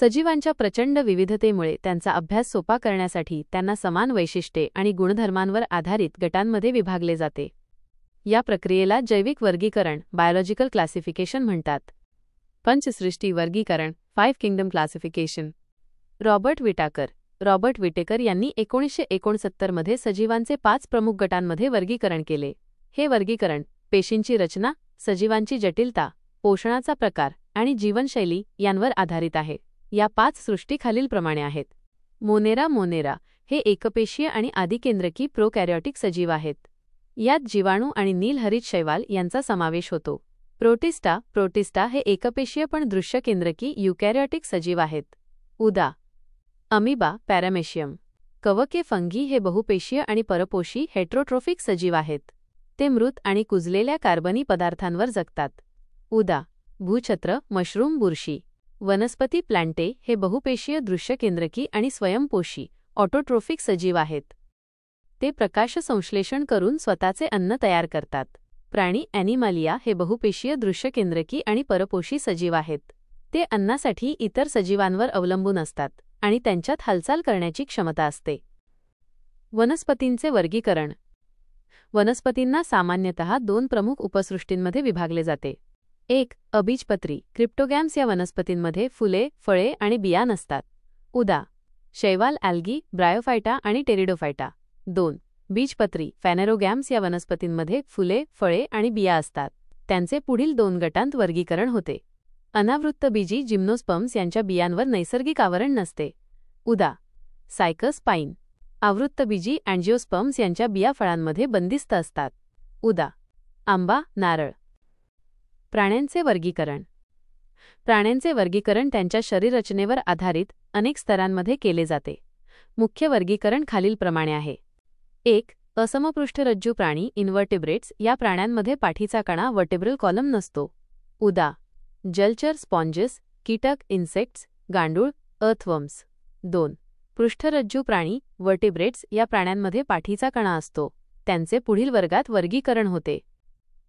सजीवांच्या प्रचंड विविधतेमुळे त्यांचा अभ्यास सोपा करण्यासाठी त्यांना समान वैशिष्ट्ये आणि गुणधर्मांवर आधारित गटांमध्ये विभागले जाते. या प्रक्रियेला जैविक वर्गीकरण बायोलॉजिकल क्लासिफिकेशन म्हणतात. पंचसृष्टी वर्गीकरण 5 किंगडम क्लासिफिकेशन. रॉबर्ट विटेकर यांनी 1969 मध्ये सजीवांचे 5 प्रमुख गटांमध्ये वर्गीकरण केले. हे वर्गीकरण पेशींची रचना, सजीवांची जटिलता, पोषणाचा प्रकार आणि जीवनशैली यांवर आधारित आहे. या 5 सृष्टी खालीलप्रमाणे आहेत. मोनेरा हे एकपेशीय आणि आदिकेंद्रकी प्रोकॅरियोटिक सजीव आहेत. यात जीवाणू आणि नीलहरित शैवाल यांचा समावेश होतो. प्रोटिस्टा हे एकपेशीय पण दृश्यकेंद्रकी युकॅरियोटिक सजीव आहेत. उदा. Amoeba, paramecium. कवके फंगी हे बहुपेशीय आणि परपोषी हेटरोट्रोफिक सजीव आहेत. ते मृत आणि कुजलेल्या कार्बनी पदार्थांवर जगतात. उदा. भूछत्र, मशरूम, बुरशी. वनस्पती प्लांटे हे बहुपेशीय दृश्यकेंद्रकी आणि स्वयंपोषी ऑटोट्रोफिक सजीव आहेत. ते प्रकाशसंश्लेषण करून स्वतःचे अन्न तयार करतात. प्राणी ॲनिमलिया हे बहुपेशीय दृश्यकेंद्रकी आणि परपोषी सजीव आहेत. ते अन्नासाठी इतर सजीवांवर अवलंबून असतात आणि त्यांच्यात हालचाल करण्याची क्षमता असते. वनस्पतींचे वर्गीकरण. वनस्पतींना सामान्यतः 2 प्रमुख उपसृष्टींमध्ये विभागले जाते. 1. अबीजपत्री क्रिप्टोगॅम्स. या वनस्पतींमध्ये फुले, फळे आणि बिया नसतात. उदा. शैवाल, ॲल्गी, ब्रायोफायटा आणि टेरिडोफायटा. 2. बीजपत्री फॅनेरोगॅम्स. या वनस्पतींमध्ये फुले, फळे आणि बिया असतात. त्यांचे पुढील 2 गटांत वर्गीकरण होते. अनावृत्तबीजी जिम्नोस्पर्म्स. यांच्या बियांवर नैसर्गिक आवरण नसते. उदा. सायकस पाईन. आवृत्तबीजी अँजिओस्पर्म्स. यांच्या बिया फळांमध्ये बंदिस्त असतात. उदा. आंबा, नारळ. प्राण्यांचे वर्गीकरण. प्राण्यांचे वर्गीकरण त्यांच्या शरीररचनेवर आधारित अनेक स्तरांमध्ये केले जाते. मुख्य वर्गीकरण खालीलप्रमाणे आहे. 1. असमपृष्ठरज्जू प्राणी इन्व्हर्टेब्रेट्स. या प्राण्यांमध्ये पाठीचा कणा वर्टेब्रल कॉलम नसतो. उदा. जलचर, स्पॉन्जेस, कीटक, इन्सेक्ट्स, गांडूळ, अर्थवर्म्स. 2. पृष्ठरज्जू प्राणी वर्टेब्रेट्स. या प्राण्यांमध्ये पाठीचा कणा असतो. त्यांचे पुढील वर्गात वर्गीकरण होते.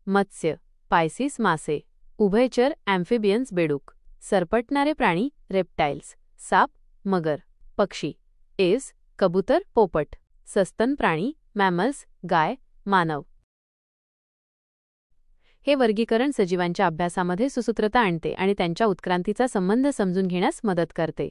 मत्स्य, पायसिस, मासे. उभयचर, ॲम्फिबियन्स, बेडूक. सरपटणारे प्राणी, रेप्टाइल्स, साप, मगर. पक्षी, एव्स, कबूतर, पोपट. सस्तन प्राणी, मॅमल्स, गाय, मानव. हे वर्गीकरण सजीवांच्या अभ्यासामध्ये सुसूत्रता आणते आणि त्यांच्या उत्क्रांतीचा संबंध समजून घेण्यास मदत करते.